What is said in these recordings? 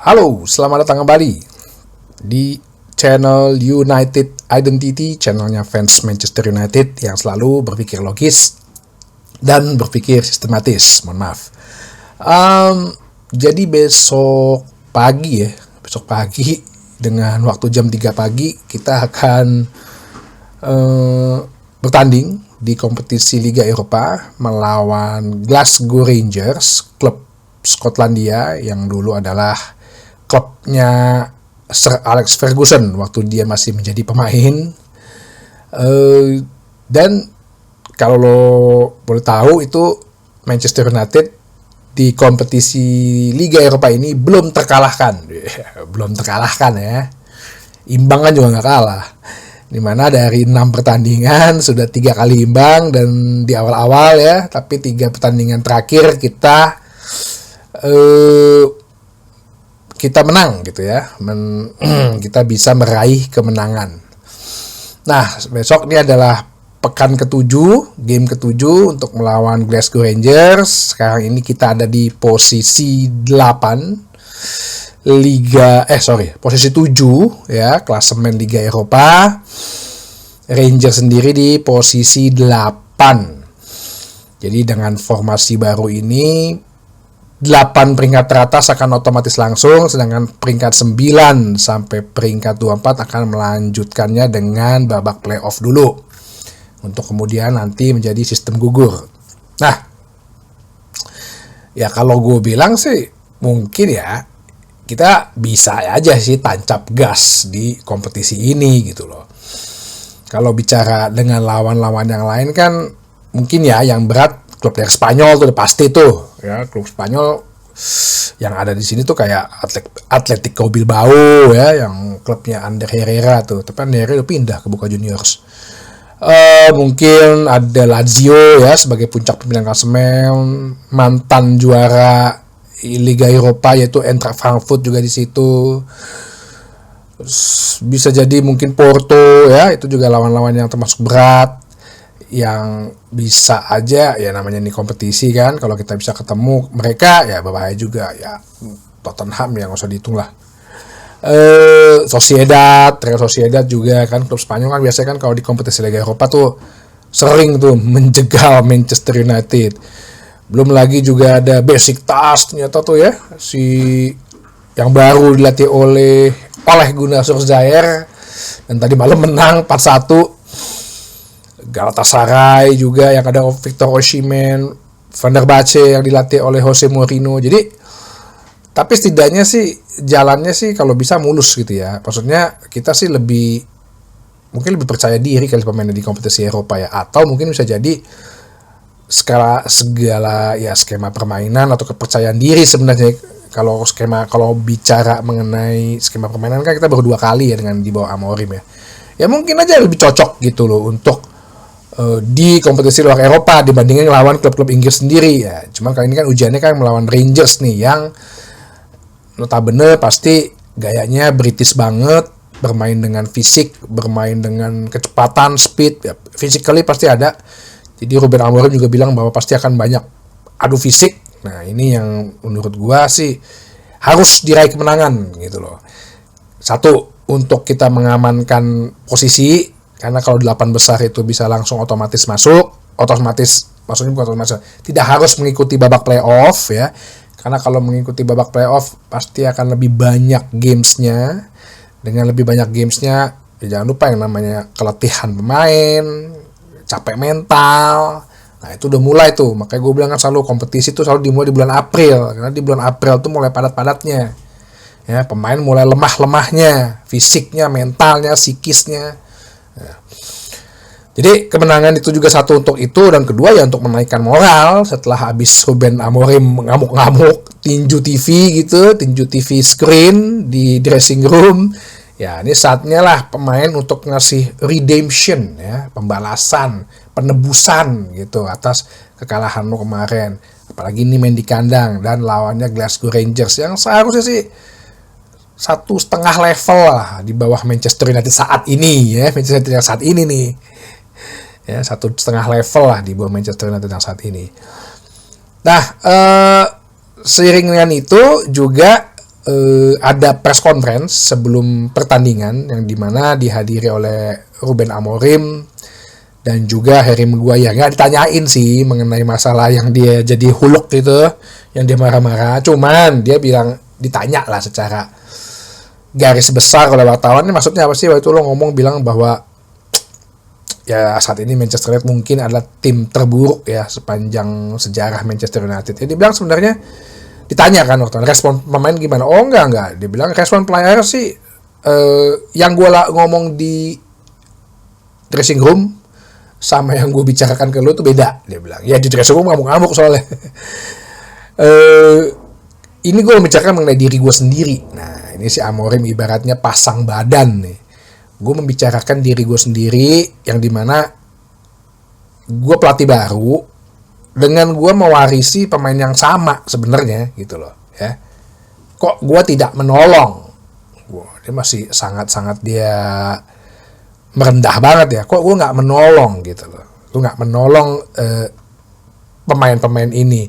Halo, selamat datang kembali di channel United Identity, channelnya fans Manchester United yang selalu berpikir logis dan berpikir sistematis. Mohon maaf. Jadi besok pagi dengan waktu jam 3 pagi kita akan bertanding di kompetisi Liga Eropa melawan Glasgow Rangers, klub Skotlandia yang dulu adalah klubnya Sir Alex Ferguson waktu dia masih menjadi pemain. Dan kalau lo boleh tahu itu Manchester United di kompetisi Liga Eropa ini belum terkalahkan. Belum terkalahkan ya. Imbang kan juga nggak kalah. Dimana dari 6 pertandingan sudah 3 kali imbang dan di awal-awal ya, tapi 3 pertandingan terakhir kita menang gitu ya. Kita bisa meraih kemenangan. Nah, besok ini adalah pekan ke-7, game ke-7 untuk melawan Glasgow Rangers. Sekarang ini kita ada di posisi 8 posisi 7 ya, klasemen Liga Eropa. Rangers sendiri di posisi 8. Jadi dengan formasi baru ini 8 peringkat teratas akan otomatis langsung, sedangkan peringkat 9 sampai peringkat 24 akan melanjutkannya dengan babak playoff dulu untuk kemudian nanti menjadi sistem gugur. Nah, ya kalau gue bilang sih mungkin ya kita bisa aja sih tancap gas di kompetisi ini gitu loh. Kalau bicara dengan lawan-lawan yang lain kan mungkin ya yang berat klub dari Spanyol tuh udah pasti tuh ya, klub Spanyol yang ada di sini tuh kayak Atletico Bilbao ya, yang klubnya Ander Herrera tuh, tapi Ander Herrera udah pindah ke Boca Juniors. Mungkin ada Lazio ya sebagai puncak pemilihan klasemen, mantan juara Liga Eropa yaitu Eintracht Frankfurt juga di situ. Bisa jadi mungkin Porto ya, itu juga lawan-lawan yang termasuk berat, yang bisa aja ya, namanya nih kompetisi kan, kalau kita bisa ketemu mereka ya berbahaya juga ya. Tottenham ya nggak usah dihitung lah. Real Sociedad juga kan, klub Spanyol kan biasanya kan kalau di kompetisi Liga Eropa tuh sering tuh menjegal Manchester United. Belum lagi juga ada Besiktas ternyata tuh ya, si yang baru dilatih oleh Gunnar Solskjaer dan tadi malam menang 4-1. Galatasaray juga yang ada Victor Osimhen, Fenerbahce yang dilatih oleh Jose Mourinho. Jadi tapi setidaknya sih jalannya sih kalau bisa mulus gitu ya. Maksudnya kita sih mungkin lebih percaya diri kali pemainnya di kompetisi Eropa ya, atau mungkin bisa jadi segala ya skema permainan atau kepercayaan diri sebenarnya. Kalau bicara mengenai skema permainan kan kita baru 2 kali ya dengan di bawah Amorim ya. Ya mungkin aja lebih cocok gitu loh untuk di kompetisi luar Eropa dibandingin lawan klub-klub Inggris sendiri ya. Cuman kali ini kan ujiannya kan melawan Rangers nih yang notabene pasti gayanya British banget, bermain dengan fisik, bermain dengan kecepatan, speed ya, physically pasti ada. Jadi Ruben Amorim juga bilang bahwa pasti akan banyak adu fisik. Nah, ini yang menurut gua sih harus diraih kemenangan gitu loh. Satu, untuk kita mengamankan posisi, karena kalau 8 besar itu bisa langsung otomatis masuk, maksudnya bukan otomatis, tidak harus mengikuti babak playoff ya. Karena kalau mengikuti babak playoff pasti akan lebih banyak gamesnya. Dengan lebih banyak gamesnya, ya jangan lupa yang namanya keletihan pemain, capek mental. Nah itu udah mulai tuh, makanya gue bilang kan selalu kompetisi tuh selalu dimulai di bulan April, karena di bulan April tuh mulai padat-padatnya. Ya, pemain mulai lemah-lemahnya, fisiknya, mentalnya, psikisnya. Ya. Jadi kemenangan itu juga satu untuk itu, dan kedua ya untuk menaikkan moral setelah habis Ruben Amorim ngamuk-ngamuk tinju TV screen di dressing room. Ya ini saatnya lah pemain untuk ngasih redemption ya, pembalasan, penebusan gitu atas kekalahan lo kemarin. Apalagi ini main di kandang dan lawannya Glasgow Rangers yang seharusnya sih 1,5 level lah di bawah Manchester United saat ini ya. Manchester United yang saat ini nih ya, 1,5 level lah di bawah Manchester United yang saat ini. Nah seiring dengan itu juga ada press conference sebelum pertandingan yang dimana dihadiri oleh Ruben Amorim dan juga Harry Maguire. Nggak ditanyain sih mengenai masalah yang dia jadi Hulk gitu, yang dia marah-marah. Cuman dia bilang, ditanya lah secara garis besar oleh wartawan, ini maksudnya apa sih waktu itu lo ngomong bilang bahwa ya saat ini Manchester United mungkin adalah tim terburuk ya sepanjang sejarah Manchester United. Dia bilang sebenarnya, ditanya kan waktu respon pemain gimana? Oh enggak. Dia bilang respon player sih yang gue ngomong di dressing room sama yang gue bicarakan ke lu tuh beda. Dia bilang ya di dressing room ngamuk-ngamuk soalnya. Ini gue membicarakan mengenai diri gue sendiri. Nah ini si Amorim ibaratnya pasang badan nih. Gue membicarakan diri gue sendiri yang dimana gue pelatih baru dengan gue mewarisi pemain yang sama sebenarnya gitu loh ya. Kok gue tidak menolong? Dia masih sangat-sangat dia merendah banget ya. Kok gue nggak menolong gitu loh? Gue nggak menolong pemain-pemain ini.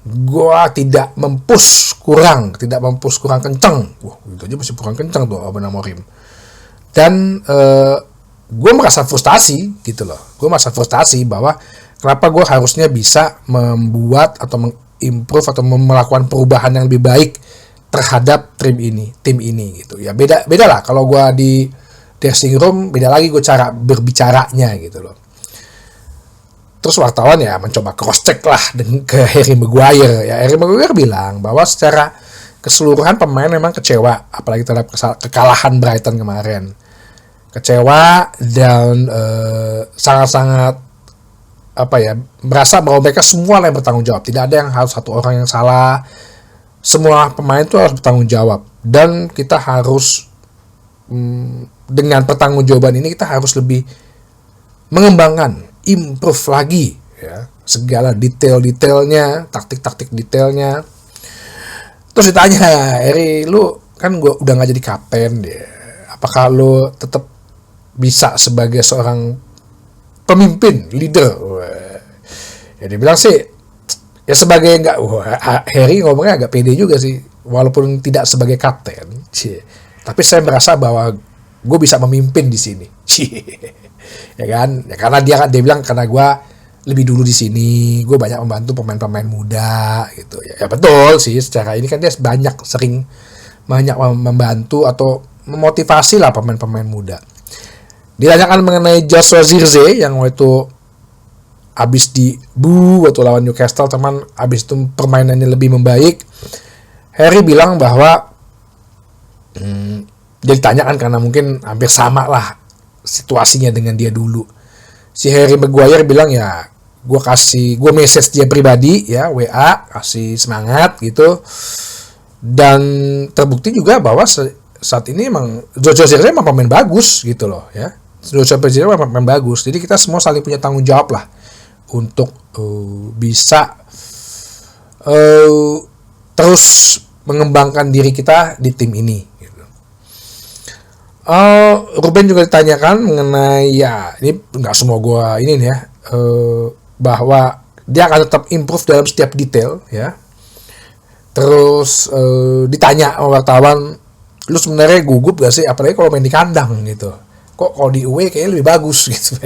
Gue tidak mempush kurang kenceng. Wah itu aja masih kurang kenceng tuh Ruben Amorim. Dan gue merasa frustasi gitu loh. Gue merasa frustasi bahwa kenapa gue harusnya bisa membuat atau mengimprove atau melakukan perubahan yang lebih baik terhadap tim ini gitu ya. Beda lah kalau gue di dressing room, beda lagi gue cara berbicaranya gitu loh. Terus wartawan ya mencoba cross check lah ke Harry Maguire. Ya Harry Maguire bilang bahwa secara keseluruhan pemain memang kecewa, apalagi terhadap kekalahan Brighton kemarin. Kecewa dan sangat-sangat merasa bahwa mereka semua yang bertanggung jawab. Tidak ada yang harus satu orang yang salah. Semua pemain itu harus bertanggung jawab. Dan kita harus dengan pertanggungjawaban ini kita harus lebih mengembangkan, improve lagi ya, segala detail-detailnya, taktik-taktik detailnya. Terus ditanya, Harry, lu kan udah nggak jadi kapten deh. Apakah lu tetap bisa sebagai seorang pemimpin, leader? Ya dia bilang sih ya sebagai Harry ngomongnya agak pede juga sih, walaupun tidak sebagai kapten. Tapi saya merasa bahwa gue bisa memimpin di sini. Ya kan? Ya karena dia bilang karena gue lebih dulu di sini, gue banyak membantu pemain-pemain muda gitu. Ya betul sih, secara ini kan dia sering banyak membantu atau memotivasi lah pemain-pemain muda. Ditanyakan mengenai Joshua Zirkzee yang waktu itu abis waktu lawan Newcastle, teman abis itu permainannya lebih membaik. Harry bilang bahwa dia ditanyakan karena mungkin hampir sama lah situasinya dengan dia dulu. Si Harry Maguire bilang ya gue message dia pribadi ya, WA, kasih semangat gitu. Dan terbukti juga bahwa saat ini emang Joshua Zirkzee emang pemain bagus gitu loh ya. Joshua Zirkzee emang pemain bagus. Jadi kita semua saling punya tanggung jawab lah untuk bisa terus mengembangkan diri kita di tim ini gitu. Ruben juga ditanyakan mengenai ya ini nggak semua gue ini nih ya, bahwa dia akan tetap improve dalam setiap detail ya. Terus ditanya sama wartawan, lu sebenarnya gugup gak sih apalagi kalau main di kandang gitu, kok kalau di away kayaknya lebih bagus gitu.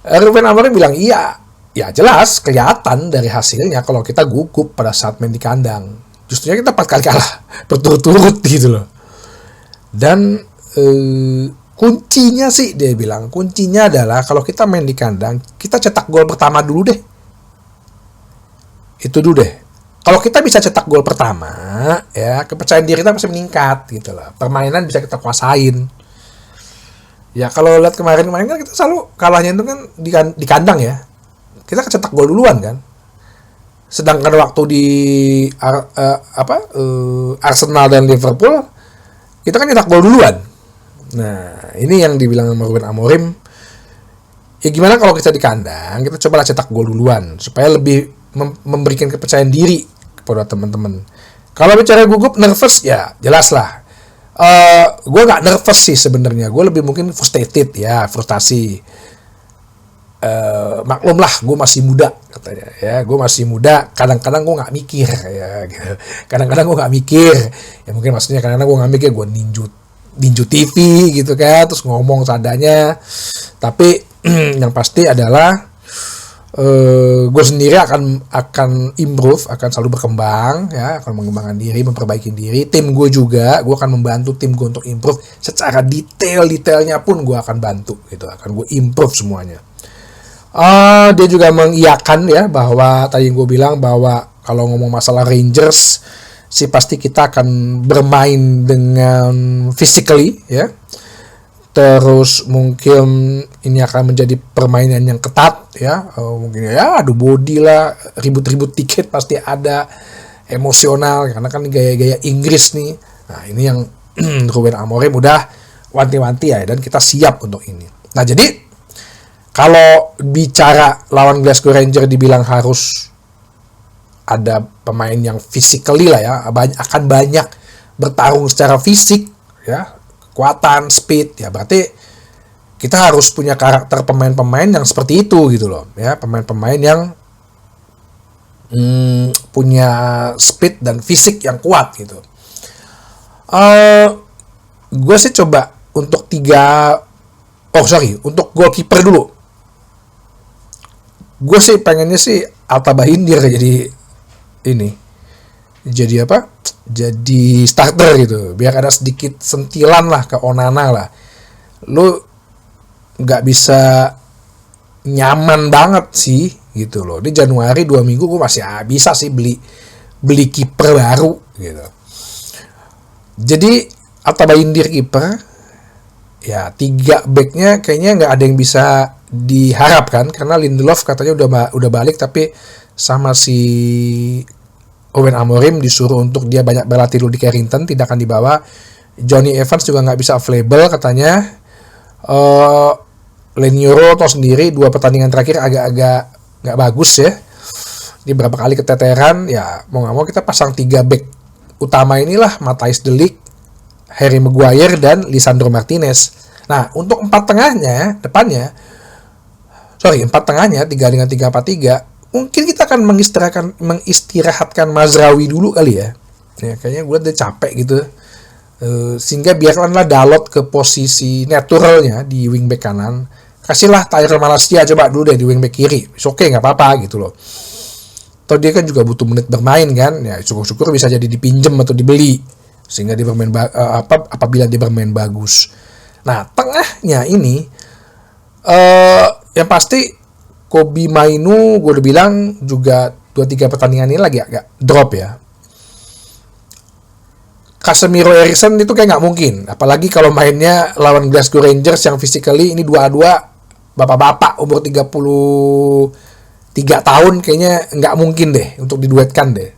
Ruben Amorim bilang iya, ya jelas kelihatan dari hasilnya kalau kita gugup pada saat main di kandang. Justrunya kita 4 kali kalah berturut-turut gitu loh. Dan kuncinya sih dia bilang, kuncinya adalah kalau kita main di kandang, kita cetak gol pertama dulu deh. Itu dulu deh. Kalau kita bisa cetak gol pertama, ya kepercayaan diri kita pasti meningkat gitu loh. Permainan bisa kita kuasain. Ya kalau lihat kemarin kan kita selalu kalahnya itu kan di kandang ya. Kita kecetak gol duluan kan. Sedangkan waktu di Arsenal dan Liverpool kita kan cetak gol duluan. Nah, ini yang dibilang sama Ruben Amorim. Ya gimana kalau kita di kandang, kita cobalah cetak gol duluan supaya lebih memberikan kepercayaan diri kepada teman-teman. Kalau bicara gugup, nervous ya jelas lah. Gue nggak nervous sih sebenarnya, gue lebih mungkin frustrated ya, frustasi. maklum lah, gue masih muda katanya ya, gue masih muda, kadang-kadang gue nggak mikir ya gitu. Kadang-kadang gue nggak mikir ya, mungkin maksudnya kadang-kadang gue nggak mikir, gue ninju ninju TV gitu kan, terus ngomong seadanya. Tapi yang pasti adalah gue sendiri akan improve, akan selalu berkembang ya, akan mengembangkan diri, memperbaiki diri. Tim gue juga, gue akan membantu tim gue untuk improve secara detailnya pun gue akan bantu gitu, akan gue improve semuanya. Dia juga mengiyakan ya bahwa tadi gue bilang bahwa kalau ngomong masalah Rangers sih pasti kita akan bermain dengan physically ya. Terus mungkin ini akan menjadi permainan yang ketat ya, mungkin ya adu body lah, ribut-ribut tiket pasti ada, emosional karena kan gaya-gaya Inggris nih. Nah ini yang Ruben Amorim udah wanti-wanti ya, dan kita siap untuk ini. Nah jadi kalau bicara lawan Glasgow Rangers dibilang harus ada pemain yang physically lah ya, akan banyak bertarung secara fisik ya, kekuatan, speed ya, berarti kita harus punya karakter pemain-pemain yang seperti itu gitu loh ya, pemain-pemain yang punya speed dan fisik yang kuat gitu. Gue sih coba untuk untuk goalkeeper dulu. Gue sih pengennya sih Altaba Indir jadi apa? Jadi starter gitu, biar ada sedikit sentilan lah ke Onana lah. Lu nggak bisa nyaman banget sih gitu loh. Di Januari 2 minggu gue masih bisa sih beli kiper baru gitu. Jadi Altaba Indir kiper ya, 3 backnya kayaknya nggak ada yang bisa diharapkan karena Lindelof katanya udah balik, tapi sama si Ruben Amorim disuruh untuk dia banyak berlatih dulu di Carrington, tidak akan dibawa. Johnny Evans juga nggak bisa available katanya. Lenioro toh sendiri 2 pertandingan terakhir agak-agak nggak bagus ya. Di berapa kali keteteran ya, mau nggak mau kita pasang 3 back utama inilah, Matthijs de Ligt, Harry Maguire dan Lisandro Martinez. Nah untuk 4 tengahnya 3 dengan 3-4-3 mungkin kita akan mengistirahatkan Mazraoui dulu kali ya. Ya kayaknya gue udah capek gitu. Sehingga biarkanlah Dalot ke posisi naturalnya di wingback kanan. Kasihlah Tyrell Malacia coba dulu deh di wingback kiri. Oke, nggak apa-apa gitu loh. Atau dia kan juga butuh menit bermain kan. Ya syukur-syukur bisa jadi dipinjem atau dibeli sehingga dia bermain apabila dia bermain bagus. Nah, tengahnya ini yang pasti Kobbie Mainoo gue udah bilang juga 2-3 pertandingan ini lagi agak drop ya. Casemiro Eriksen itu kayak nggak mungkin, apalagi kalau mainnya lawan Glasgow Rangers yang physically ini 2-2 bapak-bapak umur 33 tahun, kayaknya nggak mungkin deh untuk diduetkan deh.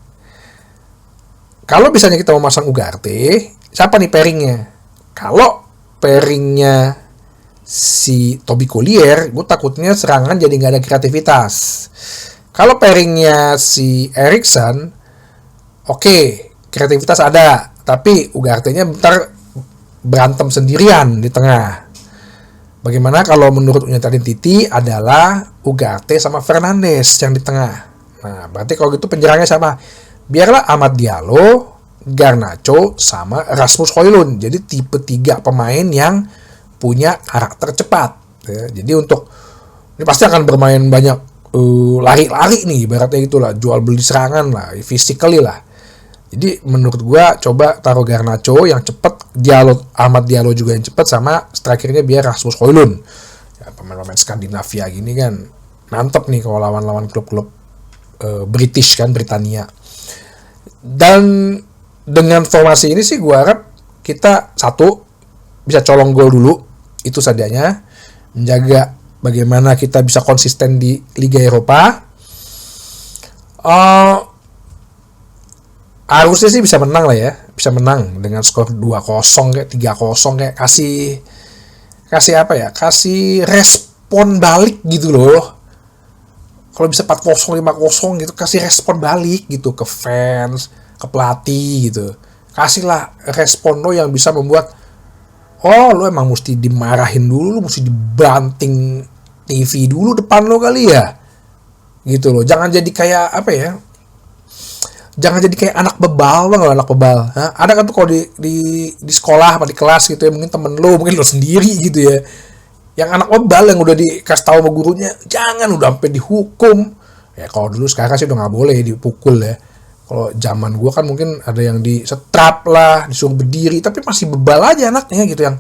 Kalau misalnya kita mau masang Ugarte, siapa nih pairingnya? Kalau pairingnya si Toby Collier, gue takutnya serangan jadi nggak ada kreativitas. Kalau pairingnya si Eriksen, oke, kreativitas ada, tapi Ugarte-nya bentar berantem sendirian di tengah. Bagaimana kalau menurut United Titi adalah Ugarte sama Fernandes yang di tengah. Nah, berarti kalau gitu penyerangnya sama. Biarlah Amad Diallo, Garnacho sama Rasmus Højlund. Jadi tipe 3 pemain yang punya karakter cepat ya. Jadi ini pasti akan bermain banyak lari-lari nih, ibaratnya gitulah, jual beli serangan lah, physically lah. Jadi menurut gua coba taruh Garnacho yang cepat, Amad Diallo juga yang cepat, sama strikernya biar Rasmus Højlund. Ya, pemain-pemain Skandinavia gini kan mantep nih kalau lawan-lawan klub-klub British kan, Britania. Dan dengan formasi ini sih gua harap kita bisa colong gol dulu, itu saja, menjaga bagaimana kita bisa konsisten di Liga Eropa. Harusnya sih bisa menang lah ya, bisa menang dengan skor 2-0 kayak 3-0 kayak kasih apa ya, kasih respon balik gitu loh. Kalau bisa 4-0, 5-0 gitu, kasih respon balik gitu ke fans, ke pelatih gitu. Kasihlah respon lo yang bisa membuat, oh lu emang mesti dimarahin dulu, lu mesti dibanting TV dulu depan lo kali ya, gitu loh. Jangan jadi kayak apa ya, jangan jadi kayak anak bebal. Bang, anak bebal. Hah? Ada kan tuh kalau di sekolah apa di kelas gitu ya, mungkin temen lo, mungkin lo sendiri gitu ya, yang anak bebal yang udah dikasih tahu sama gurunya jangan, udah sampai dihukum. Ya kalau dulu, sekarang sih udah nggak boleh dipukul ya. Kalau zaman gue kan mungkin ada yang disetrap lah, disuruh berdiri, tapi masih bebal aja anaknya gitu, yang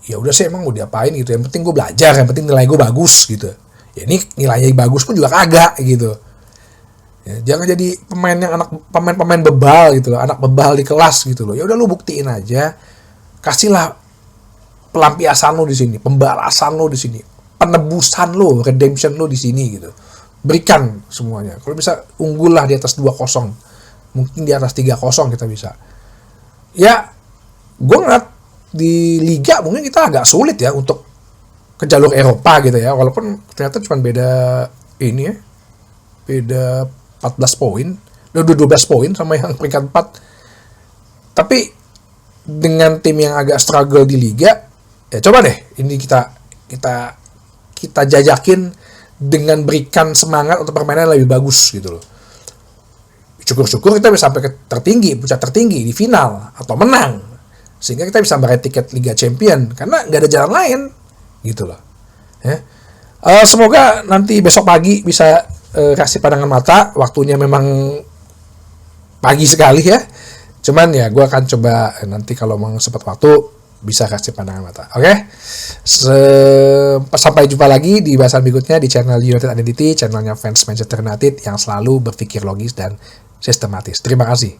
ya udah sih emang mau diapain gitu, yang penting gue belajar, yang penting nilai gue bagus gitu. Ya ini nilainya bagus pun juga kagak gitu. Ya, jangan jadi pemain bebal gitu loh, anak bebal di kelas gitu loh. Ya udah lu buktiin aja, kasihlah pelampiasan lo di sini, pembalasan lo di sini, penebusan lo, redemption lo di sini gitu. Berikan semuanya. Kalau bisa unggul lah di atas 2-0. Mungkin di atas 3-0 kita bisa. Ya, gue ngeliat di liga mungkin kita agak sulit ya untuk ke jalur Eropa gitu ya. Walaupun ternyata cuma beda ini ya. Beda 14 poin. 12 poin sama yang peringkat 4. Tapi dengan tim yang agak struggle di liga, ya coba deh ini kita jajakin dengan berikan semangat untuk permainan lebih bagus gitu loh. Syukur-syukur kita bisa sampai ke puncak tertinggi di final atau menang, sehingga kita bisa meraih tiket Liga Champion, karena nggak ada jalan lain gitu loh ya. Semoga nanti besok pagi bisa kasih pandangan mata. Waktunya memang pagi sekali ya, cuman ya gue akan coba nanti kalau mau sempat waktu bisa kasih pandangan mata. Oke? Sampai jumpa lagi di bahasan berikutnya di channel United Identity, channelnya fans Manchester United yang selalu berpikir logis dan sistematis. Terima kasih.